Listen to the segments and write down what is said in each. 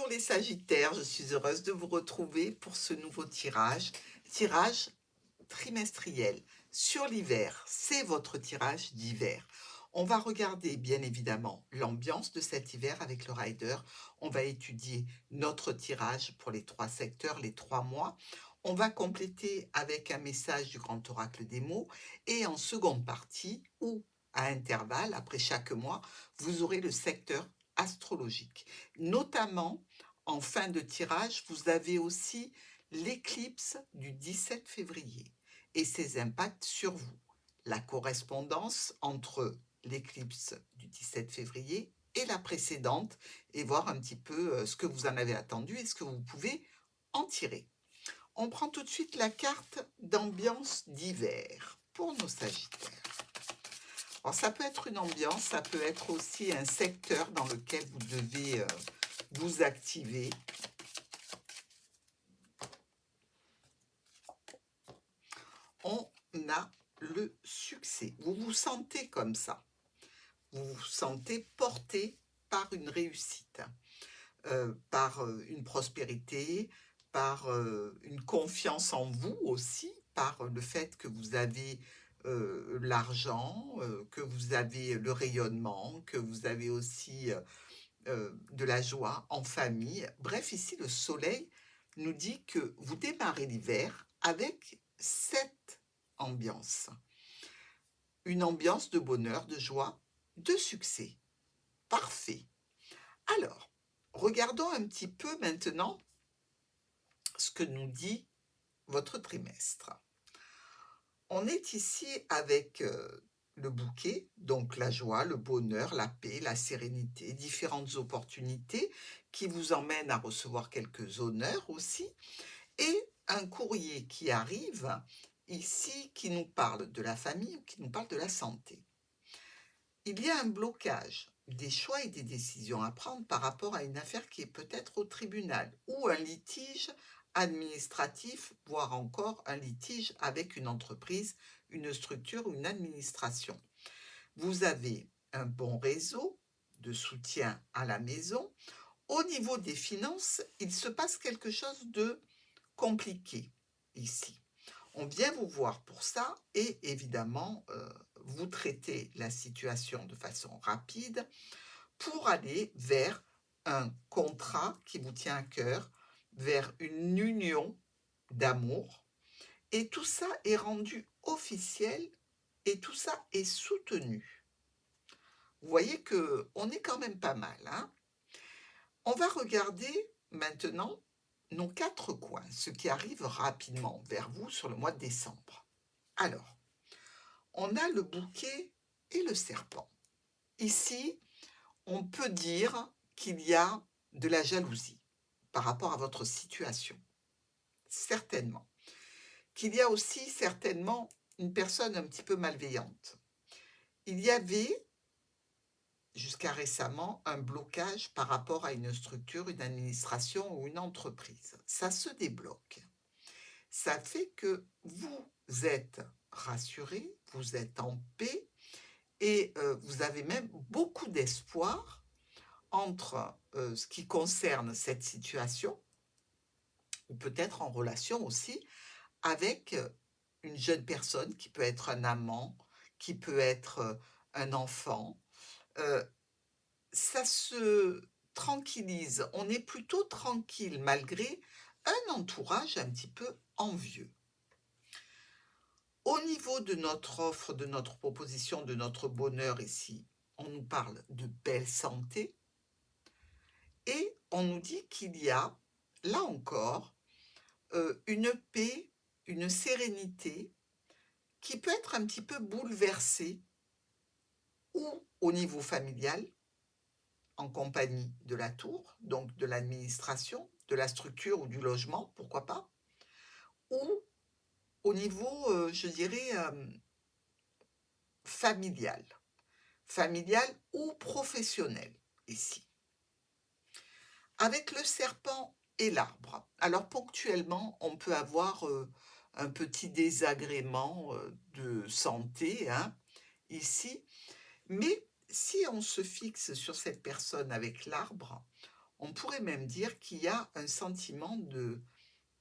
Bonjour les Sagittaires, je suis heureuse de vous retrouver pour ce nouveau tirage trimestriel sur l'hiver. C'est votre tirage d'hiver. On va regarder bien évidemment l'ambiance de cet hiver avec le rider. On va étudier notre tirage pour les 3 secteurs, les 3 mois. On va compléter avec un message du grand oracle des mots et en seconde partie ou à intervalles après chaque mois, vous aurez le secteur astrologique. Notamment, en fin de tirage, vous avez aussi l'éclipse du 17 février et ses impacts sur vous. La correspondance entre l'éclipse du 17 février et la précédente et voir un petit peu ce que vous en avez attendu et ce que vous pouvez en tirer. On prend tout de suite la carte d'ambiance d'hiver pour nos Sagittaires. Alors, ça peut être une ambiance, ça peut être aussi un secteur dans lequel vous devez vous activer. On a le succès. Vous vous sentez comme ça. Vous vous sentez porté par une réussite, par une prospérité, par une confiance en vous aussi, par le fait que vous avez l'argent, que vous avez le rayonnement, que vous avez aussi de la joie en famille. Bref, ici, le soleil nous dit que vous démarrez l'hiver avec cette ambiance. Une ambiance de bonheur, de joie, de succès. Parfait. Alors, regardons un petit peu maintenant ce que nous dit votre trimestre. On est ici avec le bouquet, donc la joie, le bonheur, la paix, la sérénité, différentes opportunités qui vous emmènent à recevoir quelques honneurs aussi, et un courrier qui arrive ici qui nous parle de la famille ou qui nous parle de la santé. Il y a un blocage, des choix et des décisions à prendre par rapport à une affaire qui est peut-être au tribunal ou un litige administratif, voire encore un litige avec une entreprise, une structure ou une administration. Vous avez un bon réseau de soutien à la maison. Au niveau des finances, il se passe quelque chose de compliqué ici. On vient vous voir pour ça et évidemment, vous traitez la situation de façon rapide pour aller vers un contrat qui vous tient à cœur, vers une union d'amour. Et tout ça est rendu officiel et tout ça est soutenu. Vous voyez qu'on est quand même pas mal, hein? On va regarder maintenant nos 4 coins, ce qui arrive rapidement vers vous sur le mois de décembre. Alors, on a le bouquet et le serpent. Ici, on peut dire qu'il y a de la jalousie par rapport à votre situation. Certainement. Qu'il y a aussi certainement une personne un petit peu malveillante. Il y avait, jusqu'à récemment, un blocage par rapport à une structure, une administration ou une entreprise. Ça se débloque. Ça fait que vous êtes rassuré, vous êtes en paix et vous avez même beaucoup d'espoir entre ce qui concerne cette situation, ou peut-être en relation aussi, avec une jeune personne qui peut être un amant, qui peut être un enfant. Euh, Ça se tranquillise, on est plutôt tranquille malgré un entourage un petit peu envieux. Au niveau de notre offre, de notre proposition, de notre bonheur ici, on nous parle de belle santé et on nous dit qu'il y a, là encore, une paix, une sérénité qui peut être un petit peu bouleversée ou au niveau familial, en compagnie de la tour, donc de l'administration, de la structure ou du logement, pourquoi pas, ou au niveau, je dirais, familial. Familial ou professionnel, ici. Avec le serpent et l'arbre. Alors ponctuellement, on peut avoir un petit désagrément de santé, hein, ici, mais si on se fixe sur cette personne avec l'arbre, On pourrait même dire qu'il y a un sentiment de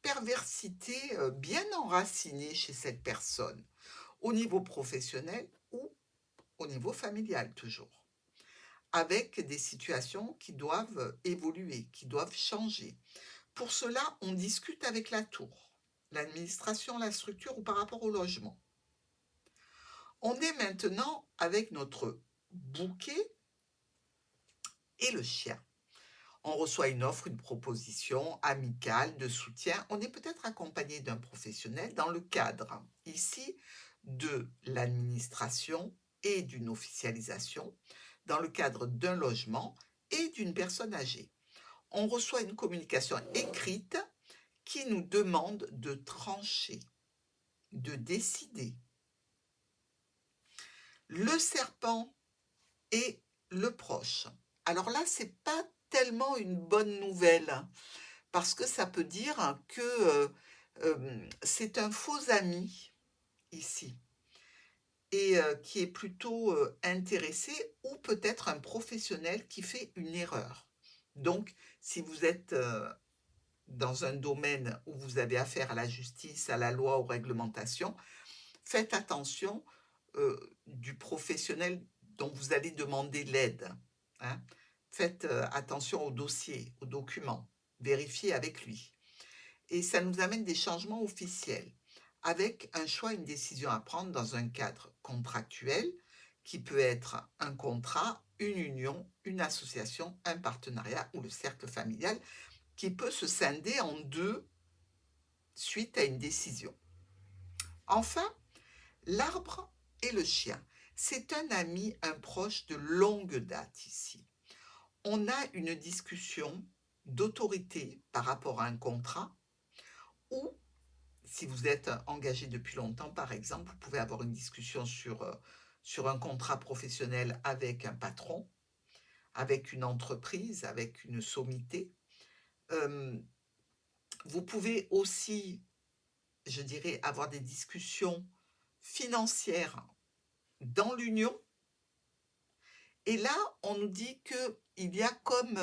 perversité bien enraciné chez cette personne, au niveau professionnel ou au niveau familial toujours, avec des situations qui doivent évoluer, qui doivent changer. Pour cela, on discute avec la tour, l'administration, la structure ou par rapport au logement. On est maintenant avec notre bouquet et le chien. On reçoit une offre, une proposition amicale de soutien. On est peut-être accompagné d'un professionnel dans le cadre, ici, de l'administration et d'une officialisation, dans le cadre d'un logement et d'une personne âgée. On reçoit une communication écrite qui nous demande de trancher, de décider. Le serpent et le proche. Alors là, c'est pas tellement une bonne nouvelle, hein, parce que ça peut dire que c'est un faux ami ici et qui est plutôt intéressé ou peut-être un professionnel qui fait une erreur. Donc, si vous êtes dans un domaine où vous avez affaire à la justice, à la loi, aux réglementations, faites attention du professionnel dont vous allez demander l'aide, hein. Faites attention au dossier, aux documents, vérifiez avec lui. Et ça nous amène des changements officiels, avec un choix, une décision à prendre dans un cadre contractuel qui peut être un contrat, une union, une association, un partenariat ou le cercle familial qui peut se scinder en deux suite à une décision. Enfin, l'arbre et le chien. C'est un ami, un proche de longue date ici. On a une discussion d'autorité par rapport à un contrat ou, si vous êtes engagé depuis longtemps, par exemple, vous pouvez avoir une discussion sur un contrat professionnel avec un patron, avec une entreprise, avec une sommité. Euh, vous pouvez aussi, je dirais, avoir des discussions financières dans l'union. Et là, on nous dit qu'il y a comme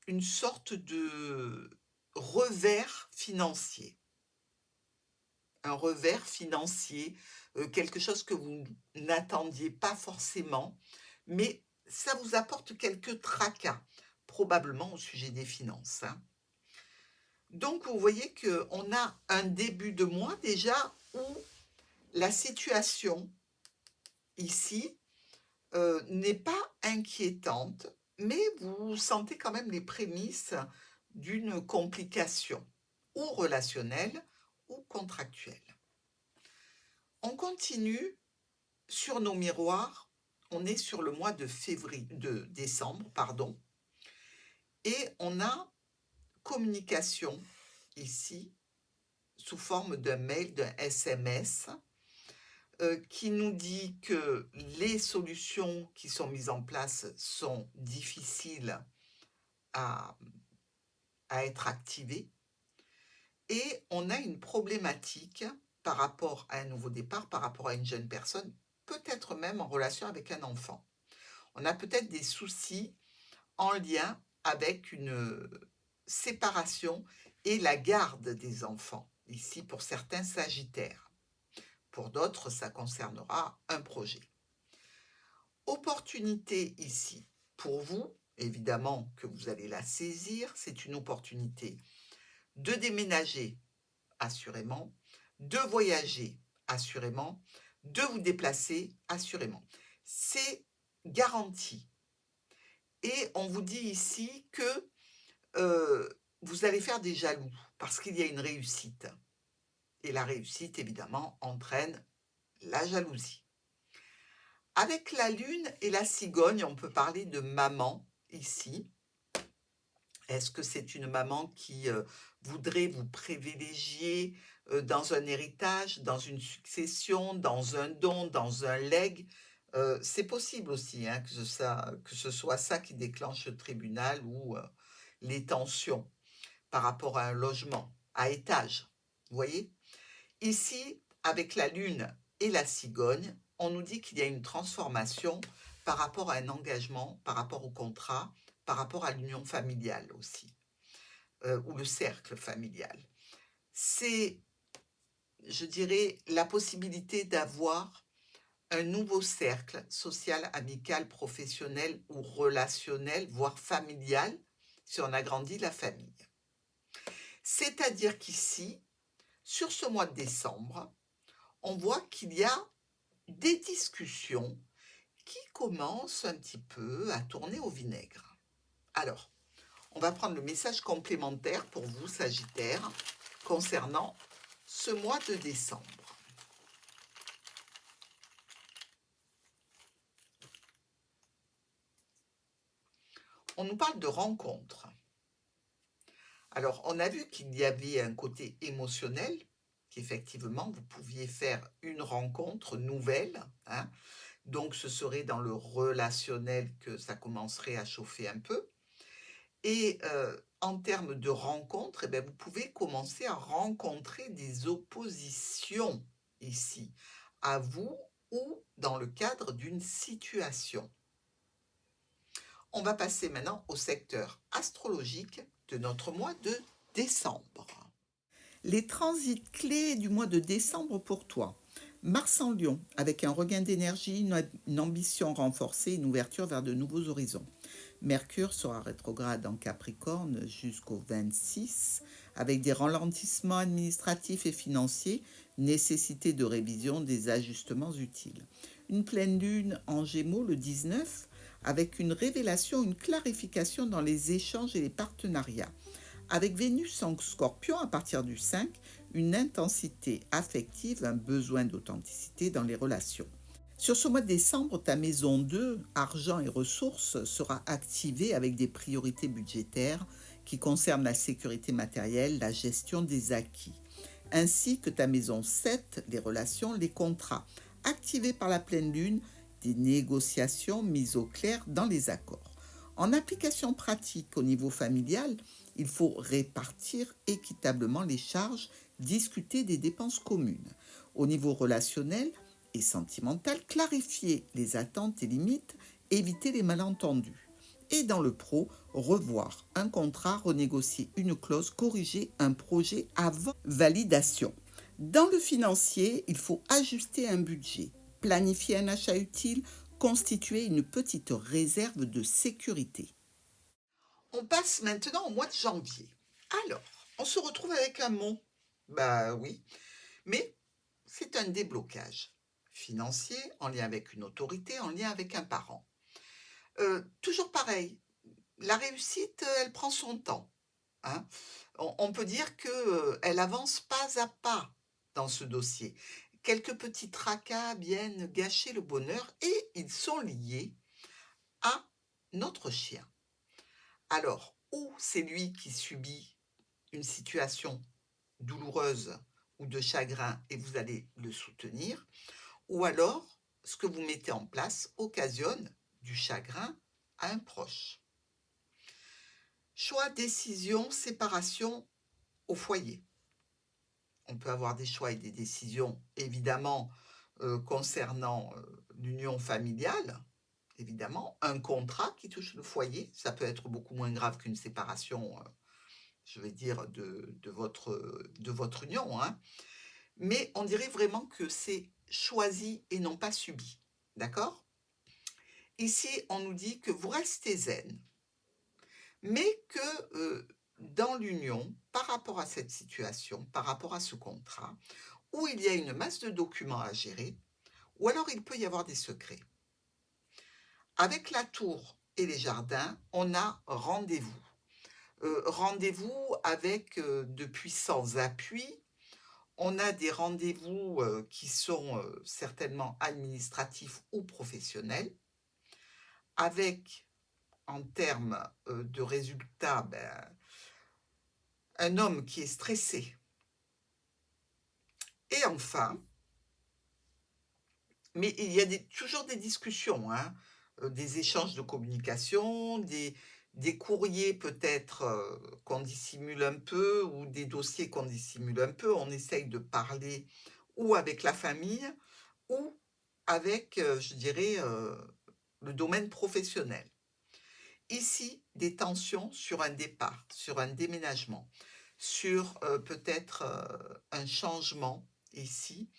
une sorte de revers financier. Un revers financier, quelque chose que vous n'attendiez pas forcément, mais ça vous apporte quelques tracas, probablement au sujet des finances, hein. Donc, vous voyez qu'on a un début de mois déjà où la situation ici n'est pas inquiétante, mais vous sentez quand même les prémices d'une complication, ou relationnelle ou contractuelle. On continue sur nos miroirs, on est sur le mois de décembre, pardon, et on a communication ici sous forme d'un mail, d'un SMS, qui nous dit que les solutions qui sont mises en place sont difficiles à être activées et on a une problématique par rapport à un nouveau départ, par rapport à une jeune personne, peut-être même en relation avec un enfant. On a peut-être des soucis en lien avec une séparation et la garde des enfants, ici pour certains sagittaires. Pour d'autres, ça concernera un projet. Opportunité ici, pour vous, évidemment que vous allez la saisir, c'est une opportunité de déménager, assurément, de voyager, assurément, de vous déplacer, assurément. C'est garanti. Et on vous dit ici que vous allez faire des jaloux parce qu'il y a une réussite. Et la réussite, évidemment, entraîne la jalousie. Avec la lune et la cigogne, on peut parler de maman ici. Est-ce que c'est une maman qui voudrait vous privilégier dans un héritage, dans une succession, dans un don, dans un legs? C'est possible aussi hein, que ce soit ça qui déclenche le tribunal ou les tensions par rapport à un logement à étage. Vous voyez? Ici, avec la lune et la cigogne, on nous dit qu'il y a une transformation par rapport à un engagement, par rapport au contrat, par rapport à l'union familiale aussi, ou le cercle familial. C'est, je dirais, la possibilité d'avoir un nouveau cercle social, amical, professionnel ou relationnel, voire familial, si on agrandit la famille. C'est-à-dire qu'ici, sur ce mois de décembre, on voit qu'il y a des discussions qui commencent un petit peu à tourner au vinaigre. Alors, on va prendre le message complémentaire pour vous, Sagittaire, concernant ce mois de décembre. On nous parle de rencontres. Alors, on a vu qu'il y avait un côté émotionnel, qu'effectivement, vous pouviez faire une rencontre nouvelle, hein. Donc, ce serait dans le relationnel que ça commencerait à chauffer un peu. Et en termes de rencontres, eh bien, vous pouvez commencer à rencontrer des oppositions ici, à vous ou dans le cadre d'une situation. On va passer maintenant au secteur astrologique de notre mois de décembre. Les transits clés du mois de décembre pour toi. Mars en Lion, avec un regain d'énergie, une ambition renforcée, une ouverture vers de nouveaux horizons. Mercure sera rétrograde en Capricorne jusqu'au 26, avec des ralentissements administratifs et financiers, nécessité de révision des ajustements utiles. Une pleine lune en Gémeaux le 19, avec une révélation, une clarification dans les échanges et les partenariats. Avec Vénus en Scorpion à partir du 5, une intensité affective, un besoin d'authenticité dans les relations. Sur ce mois de décembre, ta maison 2, argent et ressources, sera activée avec des priorités budgétaires qui concernent la sécurité matérielle, la gestion des acquis, ainsi que ta maison 7, les relations, les contrats, activés par la pleine lune, des négociations mises au clair dans les accords. En application pratique au niveau familial, il faut répartir équitablement les charges, discuter des dépenses communes. Au niveau relationnel et sentimental, clarifier les attentes et limites, éviter les malentendus. Et dans le pro, revoir un contrat, renégocier une clause, corriger un projet avant validation. Dans le financier, il faut ajuster un budget, planifier un achat utile, constituer une petite réserve de sécurité. On passe maintenant au mois de janvier. Alors, on se retrouve avec un mot. Bah oui, mais c'est un déblocage financier en lien avec une autorité, en lien avec un parent. Toujours pareil, la réussite, elle prend son temps, hein. On peut dire qu'elle avance pas à pas dans ce dossier. Quelques petits tracas viennent gâcher le bonheur et ils sont liés à notre chien. Alors, ou c'est lui qui subit une situation douloureuse ou de chagrin et vous allez le soutenir, ou alors ce que vous mettez en place occasionne du chagrin à un proche. Choix, décision, séparation au foyer. On peut avoir des choix et des décisions, évidemment, concernant l'union familiale, évidemment. Un contrat qui touche le foyer, ça peut être beaucoup moins grave qu'une séparation, je vais dire, de votre union, hein. Mais on dirait vraiment que c'est choisi et non pas subi. D'accord? Ici, on nous dit que vous restez zen, mais que dans l'union, par rapport à cette situation, par rapport à ce contrat, où il y a une masse de documents à gérer, ou alors il peut y avoir des secrets. Avec la tour et les jardins, on a rendez-vous. Rendez-vous avec de puissants appuis. On a des rendez-vous qui sont certainement administratifs ou professionnels, avec, en termes de résultats, un homme qui est stressé. Et enfin, mais il y a toujours des discussions, hein, des échanges de communication, des courriers peut-être qu'on dissimule un peu, ou des dossiers qu'on dissimule un peu. On essaye de parler ou avec la famille, ou avec, je dirais, le domaine professionnel. Ici, des tensions sur un départ, sur un déménagement, sur peut-être un changement ici.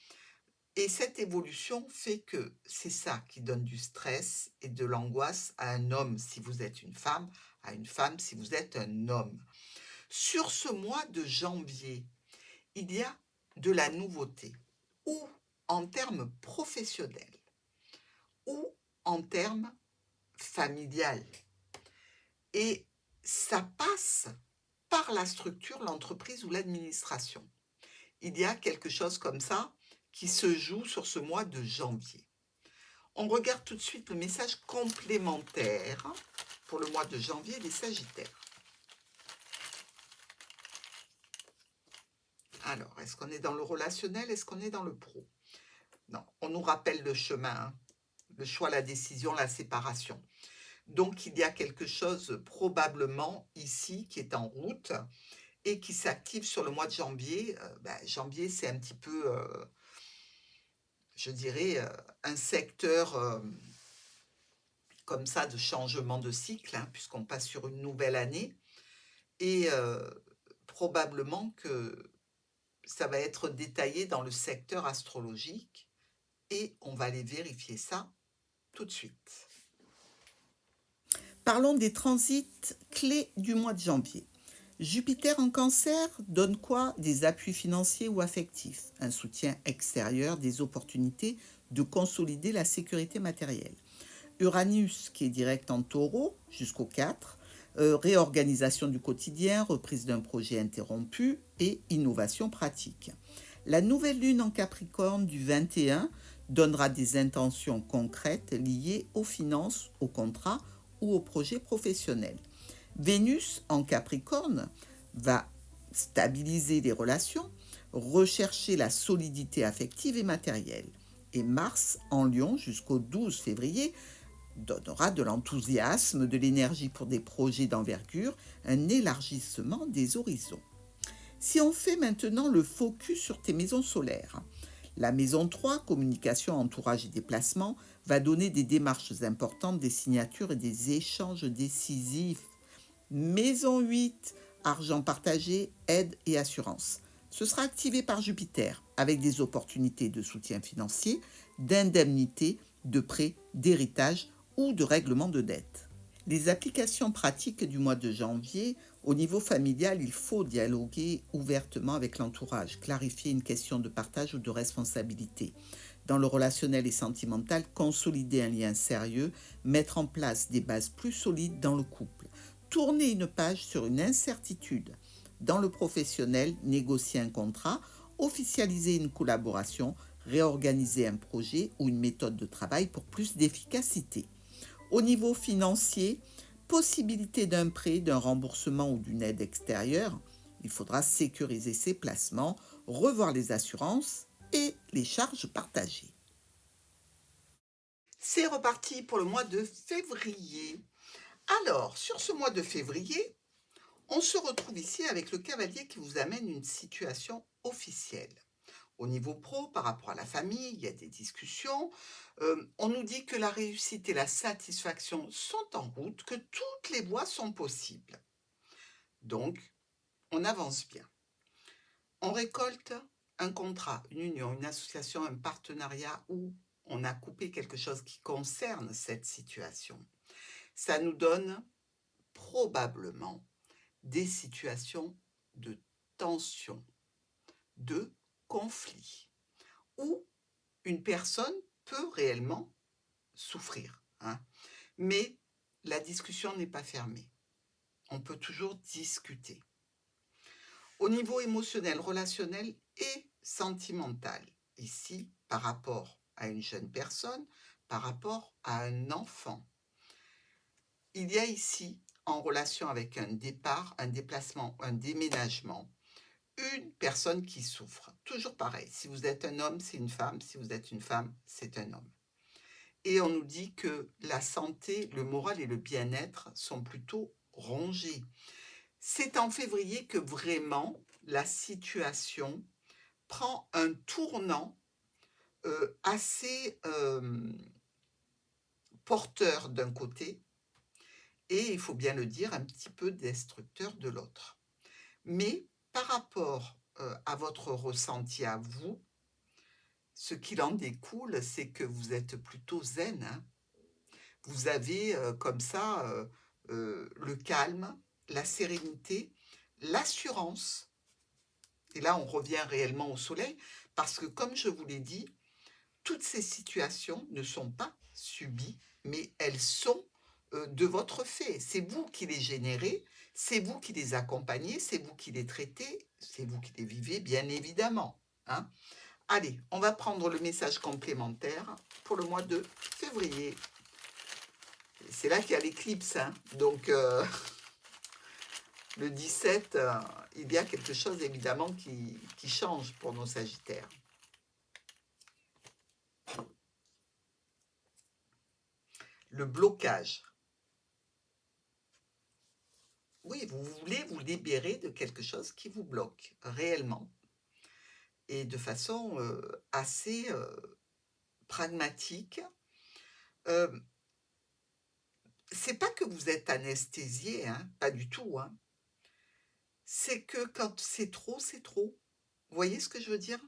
Et cette évolution fait que c'est ça qui donne du stress et de l'angoisse à un homme si vous êtes une femme, à une femme si vous êtes un homme. Sur ce mois de janvier, il y a de la nouveauté, ou en termes professionnels, ou en termes familial. Et ça passe par la structure, l'entreprise ou l'administration. Il y a quelque chose comme ça qui se joue sur ce mois de janvier. On regarde tout de suite le message complémentaire pour le mois de janvier des Sagittaires. Alors, est-ce qu'on est dans le relationnel? Est-ce qu'on est dans le pro? Non, on nous rappelle le chemin, hein. Le choix, la décision, la séparation. Donc, il y a quelque chose probablement ici qui est en route et qui s'active sur le mois de janvier. Janvier, c'est un petit peu, je dirais, un secteur comme ça de changement de cycle, hein, puisqu'on passe sur une nouvelle année. Et probablement que ça va être détaillé dans le secteur astrologique et on va aller vérifier ça tout de suite. Parlons des transits clés du mois de janvier. Jupiter en Cancer donne quoi? Des appuis financiers ou affectifs, un soutien extérieur, des opportunités de consolider la sécurité matérielle. Uranus qui est direct en Taureau jusqu'au 4, réorganisation du quotidien, reprise d'un projet interrompu et innovation pratique. La nouvelle lune en Capricorne du 21 donnera des intentions concrètes liées aux finances, aux contrats ou aux projets professionnels. Vénus en Capricorne va stabiliser les relations, rechercher la solidité affective et matérielle. Et Mars en Lion jusqu'au 12 février donnera de l'enthousiasme, de l'énergie pour des projets d'envergure, un élargissement des horizons. Si on fait maintenant le focus sur tes maisons solaires, la maison 3, communication, entourage et déplacement, va donner des démarches importantes, des signatures et des échanges décisifs. Maison 8, argent partagé, aide et assurance. Ce sera activé par Jupiter avec des opportunités de soutien financier, d'indemnité, de prêt, d'héritage ou de règlement de dette. Les applications pratiques du mois de janvier, au niveau familial, il faut dialoguer ouvertement avec l'entourage, clarifier une question de partage ou de responsabilité. Dans le relationnel et sentimental, consolider un lien sérieux, mettre en place des bases plus solides dans le couple. Tourner une page sur une incertitude. Dans le professionnel, négocier un contrat, officialiser une collaboration, réorganiser un projet ou une méthode de travail pour plus d'efficacité. Au niveau financier, possibilité d'un prêt, d'un remboursement ou d'une aide extérieure, il faudra sécuriser ses placements, revoir les assurances et les charges partagées. C'est reparti pour le mois de février. Alors, sur ce mois de février, on se retrouve ici avec le cavalier qui vous amène une situation officielle. Au niveau pro, par rapport à la famille, il y a des discussions. On nous dit que la réussite et la satisfaction sont en route, que toutes les voies sont possibles. Donc, on avance bien. On récolte un contrat, une union, une association, un partenariat où on a coupé quelque chose qui concerne cette situation. Ça nous donne probablement des situations de tension, de conflit, où une personne peut réellement souffrir, hein. Mais la discussion n'est pas fermée. On peut toujours discuter. Au niveau émotionnel, relationnel et sentimental, ici, par rapport à une jeune personne, par rapport à un enfant, il y a ici, en relation avec un départ, un déplacement, un déménagement, une personne qui souffre. Toujours pareil, si vous êtes un homme, c'est une femme, si vous êtes une femme, c'est un homme. Et on nous dit que la santé, le moral et le bien-être sont plutôt rongés. C'est en février que vraiment la situation prend un tournant assez porteur d'un côté et, il faut bien le dire, un petit peu destructeur de l'autre. Mais par rapport, à votre ressenti à vous, ce qu'il en découle, c'est que vous êtes plutôt zen, hein. Vous avez, comme ça, le calme, la sérénité, l'assurance et là, on revient réellement au soleil parce que comme je vous l'ai dit, toutes ces situations ne sont pas subies, mais elles sont, de votre fait. C'est vous qui les générez, c'est vous qui les accompagnez, c'est vous qui les traitez, c'est vous qui les vivez, bien évidemment, hein. Allez, on va prendre le message complémentaire pour le mois de février. C'est là qu'il y a l'éclipse, hein, donc le 17, il y a quelque chose évidemment qui change pour nos sagittaires. Le blocage. Oui, vous voulez vous libérer de quelque chose qui vous bloque réellement et de façon, assez, pragmatique. Hem, c'est pas que vous êtes anesthésié, hein, pas du tout, hein. C'est que quand c'est trop, c'est trop. Vous voyez ce que je veux dire?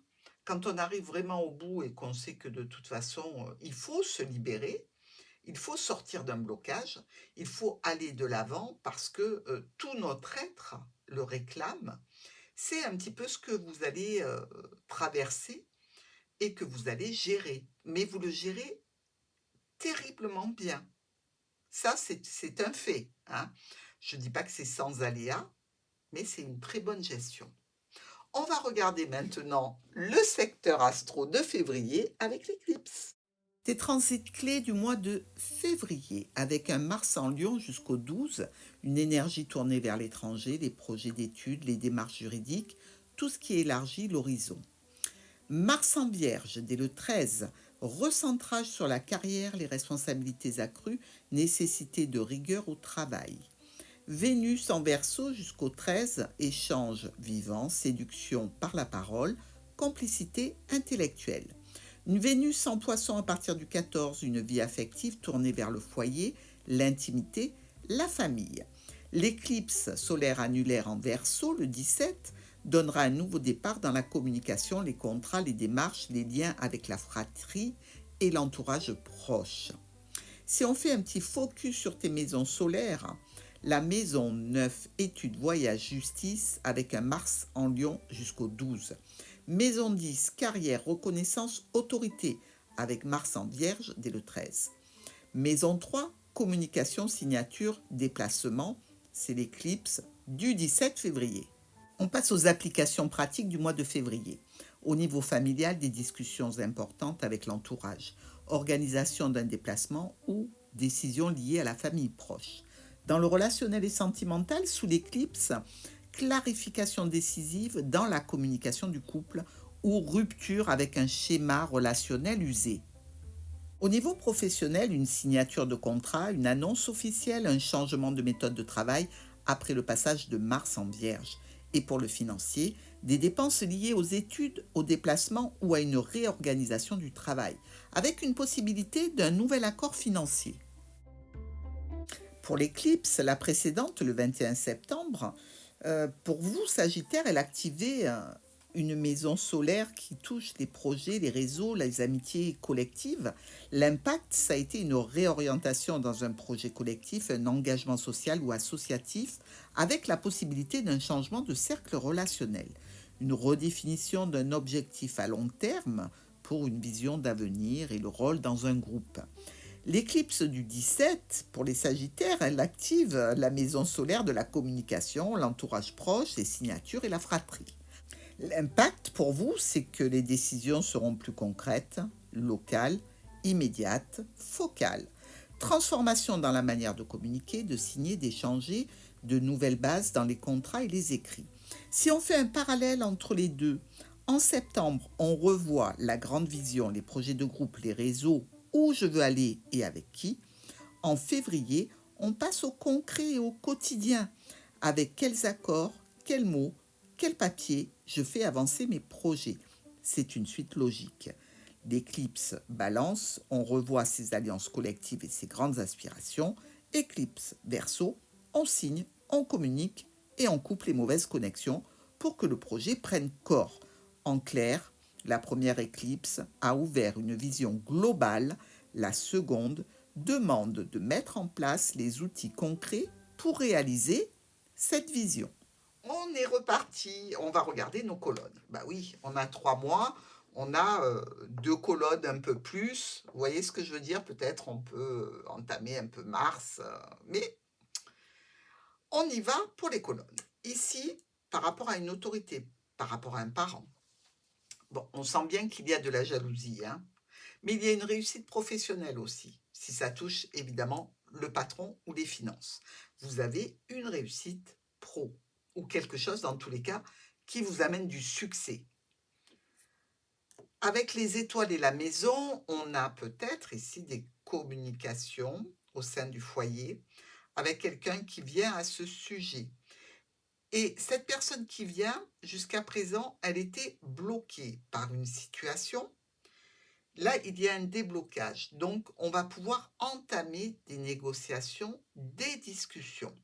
Quand on arrive vraiment au bout et qu'on sait que de toute façon, il faut se libérer, il faut sortir d'un blocage, il faut aller de l'avant parce que, tout notre être le réclame. C'est un petit peu ce que vous allez, traverser et que vous allez gérer, mais vous le gérez terriblement bien. Ça, c'est un fait, hein. Je ne dis pas que c'est sans aléas, mais c'est une très bonne gestion. On va regarder maintenant le secteur astro de février avec l'éclipse. Des transits clés du mois de février, avec un Mars en Lion jusqu'au 12, une énergie tournée vers l'étranger, les projets d'études, les démarches juridiques, tout ce qui élargit l'horizon. Mars en Vierge, dès le 13, recentrage sur la carrière, les responsabilités accrues, nécessité de rigueur au travail. Vénus en Verseau jusqu'au 13, échange vivant, séduction par la parole, complicité intellectuelle. Une Vénus en Poisson à partir du 14, une vie affective tournée vers le foyer, l'intimité, la famille. L'éclipse solaire annulaire en Verseau, le 17, donnera un nouveau départ dans la communication, les contrats, les démarches, les liens avec la fratrie et l'entourage proche. Si on fait un petit focus sur tes maisons solaires, la maison 9, études, voyage, justice, avec un Mars en Lion jusqu'au 12. Maison 10, carrière, reconnaissance, autorité, avec Mars en Vierge dès le 13. Maison 3, communication, signature, déplacement, c'est l'éclipse du 17 février. On passe aux applications pratiques du mois de février. Au niveau familial, des discussions importantes avec l'entourage, organisation d'un déplacement ou décisions liées à la famille proche. Dans le relationnel et sentimental, sous l'éclipse, clarification décisive dans la communication du couple ou rupture avec un schéma relationnel usé. Au niveau professionnel, une signature de contrat, une annonce officielle, un changement de méthode de travail après le passage de Mars en Vierge. Et pour le financier, des dépenses liées aux études, au déplacement ou à une réorganisation du travail, avec une possibilité d'un nouvel accord financier. Pour l'éclipse, la précédente, le 21 septembre, pour vous, Sagittaire, elle activait une maison solaire qui touche les projets, les réseaux, les amitiés collectives. L'impact, ça a été une réorientation dans un projet collectif, un engagement social ou associatif, avec la possibilité d'un changement de cercle relationnel, une redéfinition d'un objectif à long terme pour une vision d'avenir et le rôle dans un groupe. L'éclipse du 17, pour les Sagittaires, elle active la maison solaire de la communication, l'entourage proche, les signatures et la fratrie. L'impact pour vous, c'est que les décisions seront plus concrètes, locales, immédiates, focales. Transformation dans la manière de communiquer, de signer, d'échanger, de nouvelles bases dans les contrats et les écrits. Si on fait un parallèle entre les deux, en septembre, on revoit la grande vision, les projets de groupe, les réseaux, où je veux aller et avec qui. En février, on passe au concret et au quotidien. Avec quels accords, quels mots, quel papier je fais avancer mes projets. C'est une suite logique. D'éclipse balance, on revoit ses alliances collectives et ses grandes aspirations. Éclipse verso, on signe, on communique et on coupe les mauvaises connexions pour que le projet prenne corps. En clair, la première éclipse a ouvert une vision globale, la seconde demande de mettre en place les outils concrets pour réaliser cette vision. On est reparti, on va regarder nos colonnes. Bah oui, on a 3 mois, on a 2 colonnes un peu plus. Vous voyez ce que je veux dire? Peut-être on peut entamer un peu Mars, mais on y va pour les colonnes. Ici, par rapport à une autorité, par rapport à un parent, bon, on sent bien qu'il y a de la jalousie, hein, mais il y a une réussite professionnelle aussi, si ça touche évidemment le patron ou les finances. Vous avez une réussite pro, ou quelque chose dans tous les cas qui vous amène du succès. Avec les étoiles et la maison, on a peut-être ici des communications au sein du foyer avec quelqu'un qui vient à ce sujet. Et cette personne qui vient, jusqu'à présent, elle était bloquée par une situation. Là, il y a un déblocage. Donc, on va pouvoir entamer des négociations, des discussions.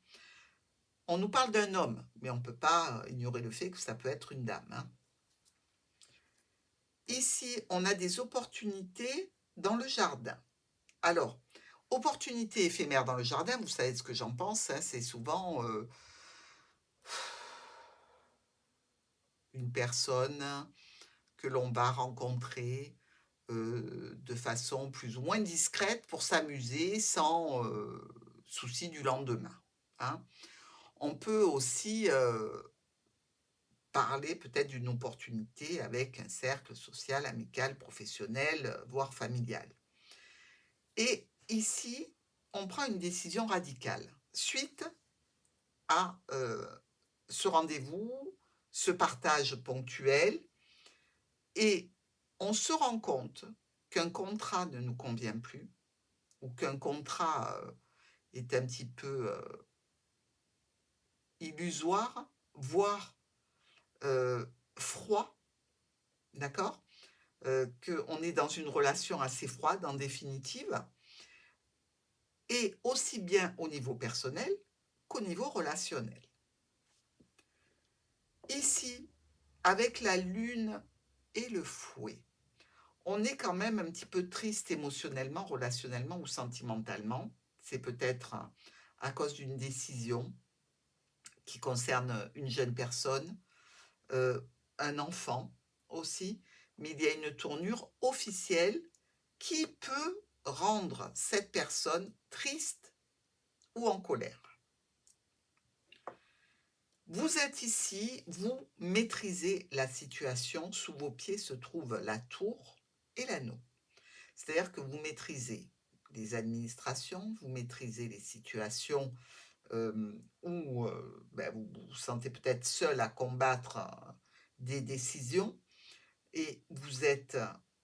On nous parle d'un homme, mais on ne peut pas ignorer le fait que ça peut être une dame, hein. Ici, on a des opportunités dans le jardin. Alors, opportunités éphémères dans le jardin, vous savez ce que j'en pense, hein, c'est souvent une personne que l'on va rencontrer de façon plus ou moins discrète pour s'amuser sans souci du lendemain, hein. On peut aussi parler peut-être d'une opportunité avec un cercle social, amical, professionnel, voire familial. Et ici, on prend une décision radicale suite à ce rendez-vous, ce partage ponctuel, et on se rend compte qu'un contrat ne nous convient plus, ou qu'un contrat est un petit peu illusoire, voire froid, d'accord? Qu'on est dans une relation assez froide en définitive, et aussi bien au niveau personnel qu'au niveau relationnel. Ici, avec la lune et le fouet, on est quand même un petit peu triste émotionnellement, relationnellement ou sentimentalement. C'est peut-être à cause d'une décision qui concerne une jeune personne, un enfant aussi, mais il y a une tournure officielle qui peut rendre cette personne triste ou en colère. Vous êtes ici, vous maîtrisez la situation, sous vos pieds se trouvent la tour et l'anneau. C'est-à-dire que vous maîtrisez les administrations, vous maîtrisez les situations où vous vous sentez peut-être seul à combattre des décisions, et vous êtes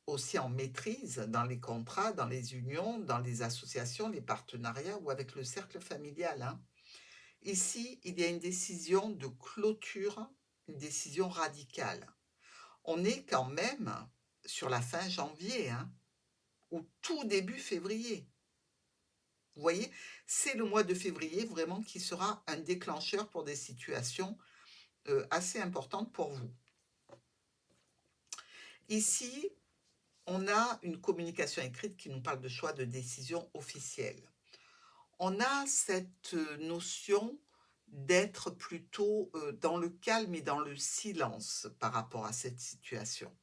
aussi en maîtrise dans les contrats, dans les unions, dans les associations, les partenariats ou avec le cercle familial, hein. Ici, il y a une décision de clôture, une décision radicale. On est quand même sur la fin janvier, hein, ou tout début février. Vous voyez, c'est le mois de février vraiment qui sera un déclencheur pour des situations assez importantes pour vous. Ici, on a une communication écrite qui nous parle de choix de décision officielle. On a cette notion d'être plutôt dans le calme et dans le silence par rapport à cette situation.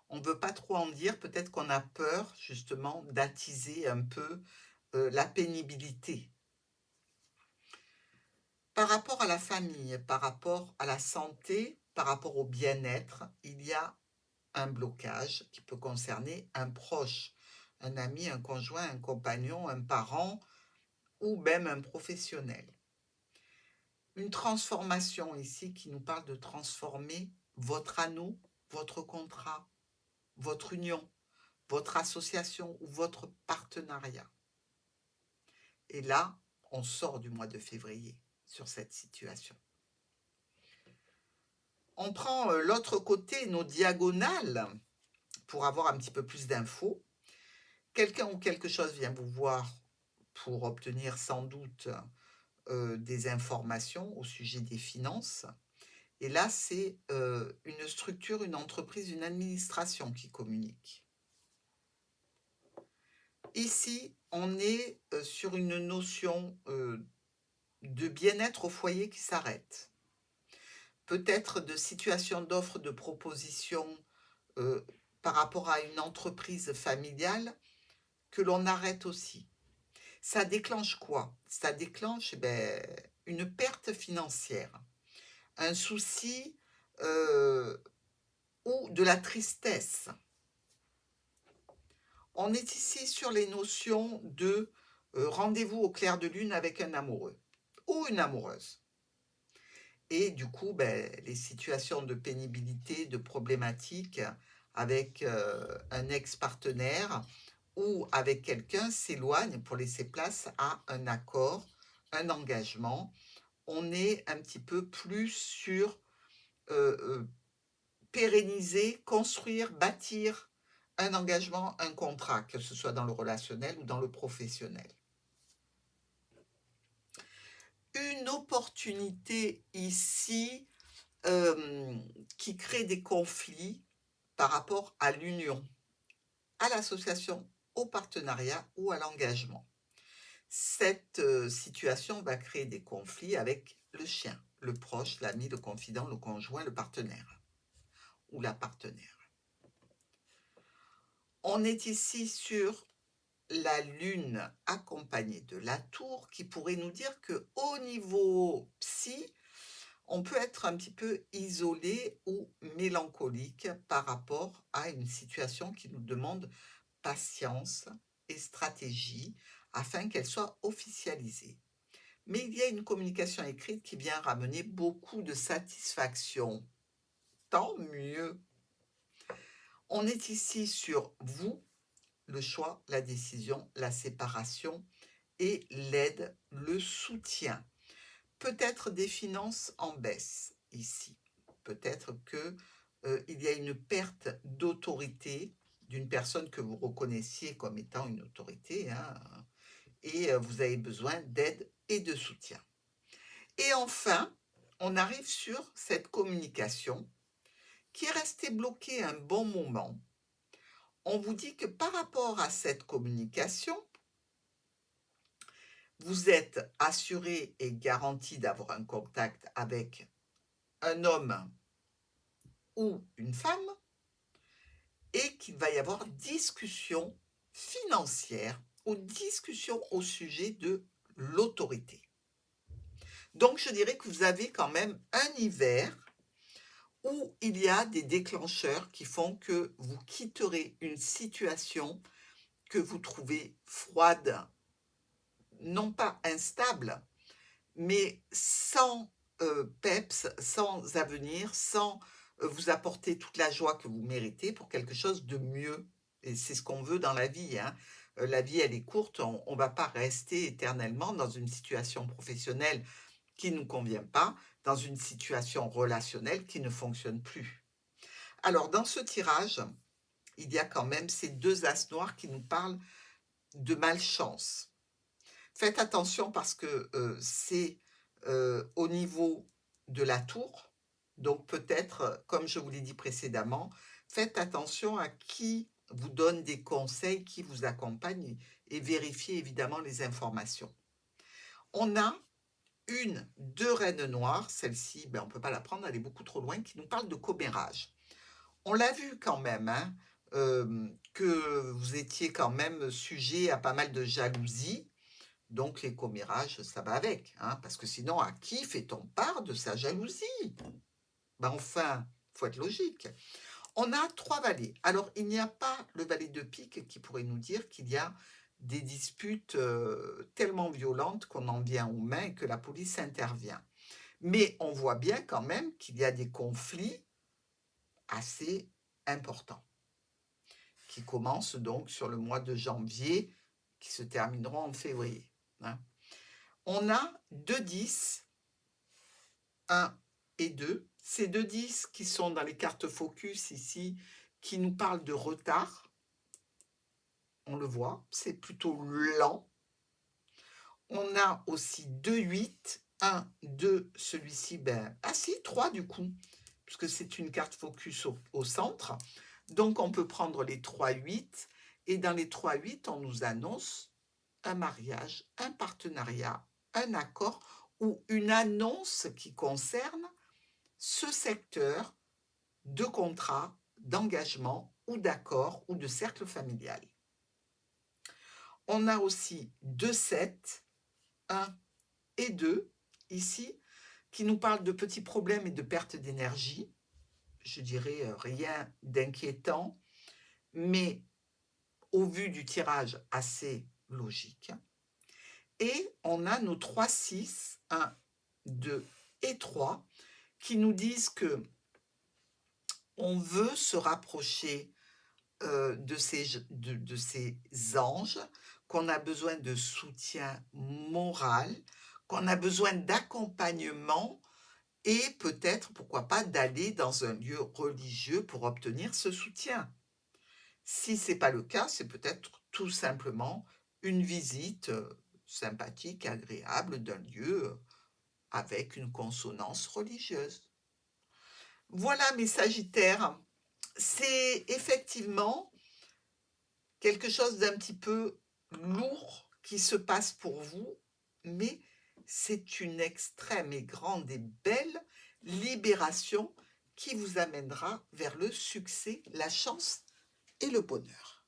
On ne veut pas trop en dire, peut-être qu'on a peur justement d'attiser un peu la pénibilité. Par rapport à la famille, par rapport à la santé, par rapport au bien-être, il y a un blocage qui peut concerner un proche, un ami, un conjoint, un compagnon, un parent ou même un professionnel. Une transformation ici qui nous parle de transformer votre anneau, votre contrat, votre union, votre association ou votre partenariat. Et là, on sort du mois de février sur cette situation. On prend l'autre côté, nos diagonales, pour avoir un petit peu plus d'infos. Quelqu'un ou quelque chose vient vous voir pour obtenir sans doute des informations au sujet des finances. Et là, c'est une structure, une entreprise, une administration qui communique. Ici, on est sur une notion de bien-être au foyer qui s'arrête. Peut-être de situation d'offre, de proposition par rapport à une entreprise familiale que l'on arrête aussi. Ça déclenche quoi? Ça déclenche une perte financière, un souci ou de la tristesse. On est ici sur les notions de rendez-vous au clair de lune avec un amoureux ou une amoureuse. Et du coup, les situations de pénibilité, de problématiques avec un ex-partenaire ou avec quelqu'un s'éloignent pour laisser place à un accord, un engagement. On est un petit peu plus sur pérenniser, construire, bâtir un engagement, un contrat, que ce soit dans le relationnel ou dans le professionnel. Une opportunité ici qui crée des conflits par rapport à l'union, à l'association, au partenariat ou à l'engagement. Cette situation va créer des conflits avec le chien, le proche, l'ami, le confident, le conjoint, le partenaire ou la partenaire. On est ici sur la lune accompagnée de la tour qui pourrait nous dire qu'au niveau psy, on peut être un petit peu isolé ou mélancolique par rapport à une situation qui nous demande patience et stratégie afin qu'elle soit officialisée. Mais il y a une communication écrite qui vient ramener beaucoup de satisfaction. Tant mieux. On est ici sur vous, le choix, la décision, la séparation et l'aide, le soutien. Peut-être des finances en baisse ici. Peut-être qu'il y a une perte d'autorité d'une personne que vous reconnaissiez comme étant une autorité, hein, et vous avez besoin d'aide et de soutien. Et enfin, on arrive sur cette communication qui est restée bloquée un bon moment. On vous dit que par rapport à cette communication, vous êtes assuré et garanti d'avoir un contact avec un homme ou une femme et qu'il va y avoir discussion financière ou discussion au sujet de l'autorité. Donc, je dirais que vous avez quand même un hiver où il y a des déclencheurs qui font que vous quitterez une situation que vous trouvez froide, non pas instable, mais sans peps, sans avenir, sans vous apporter toute la joie que vous méritez pour quelque chose de mieux. Et c'est ce qu'on veut dans la vie, hein. La vie, elle est courte, on ne va pas rester éternellement dans une situation professionnelle qui ne nous convient pas, dans une situation relationnelle qui ne fonctionne plus. Alors, dans ce tirage, il y a quand même ces deux as noirs qui nous parlent de malchance. Faites attention parce que c'est au niveau de la tour, donc peut-être, comme je vous l'ai dit précédemment, faites attention à qui vous donne des conseils, qui vous accompagne et vérifiez évidemment les informations. On a deux reines noires, celle-ci, on ne peut pas la prendre, elle est beaucoup trop loin, qui nous parle de commérage. On l'a vu quand même, hein, que vous étiez quand même sujet à pas mal de jalousie, donc les commérages, ça va avec, hein, parce que sinon, à qui fait-on part de sa jalousie? Enfin, il faut être logique. On a 3 valets. Alors, il n'y a pas le valet de pique qui pourrait nous dire qu'il y a des disputes tellement violentes qu'on en vient aux mains et que la police intervient. Mais on voit bien quand même qu'il y a des conflits assez importants qui commencent donc sur le mois de janvier, qui se termineront en février, hein. On a 2 10, 1 et 2. Ces 2 10 qui sont dans les cartes focus ici, qui nous parle de retard. On le voit, c'est plutôt lent. On a aussi 2, 8, 1, 2, celui-ci, ben, ah si, 3 du coup, puisque c'est une carte focus au centre. Donc, on peut prendre les 3, 8, et dans les 3, 8, on nous annonce un mariage, un partenariat, un accord ou une annonce qui concerne ce secteur de contrat, d'engagement ou d'accord ou de cercle familial. On a aussi 2, 7, 1 et 2, ici, qui nous parlent de petits problèmes et de perte d'énergie. Je dirais rien d'inquiétant, mais au vu du tirage assez logique. Et on a nos 3, 6, 1, 2 et 3, qui nous disent que on veut se rapprocher de ces anges, qu'on a besoin de soutien moral, qu'on a besoin d'accompagnement et peut-être, pourquoi pas, d'aller dans un lieu religieux pour obtenir ce soutien. Si ce n'est pas le cas, c'est peut-être tout simplement une visite sympathique, agréable d'un lieu avec une consonance religieuse. Voilà mes Sagittaires, c'est effectivement quelque chose d'un petit peu lourd qui se passe pour vous, mais c'est une extrême et grande et belle libération qui vous amènera vers le succès, la chance et le bonheur.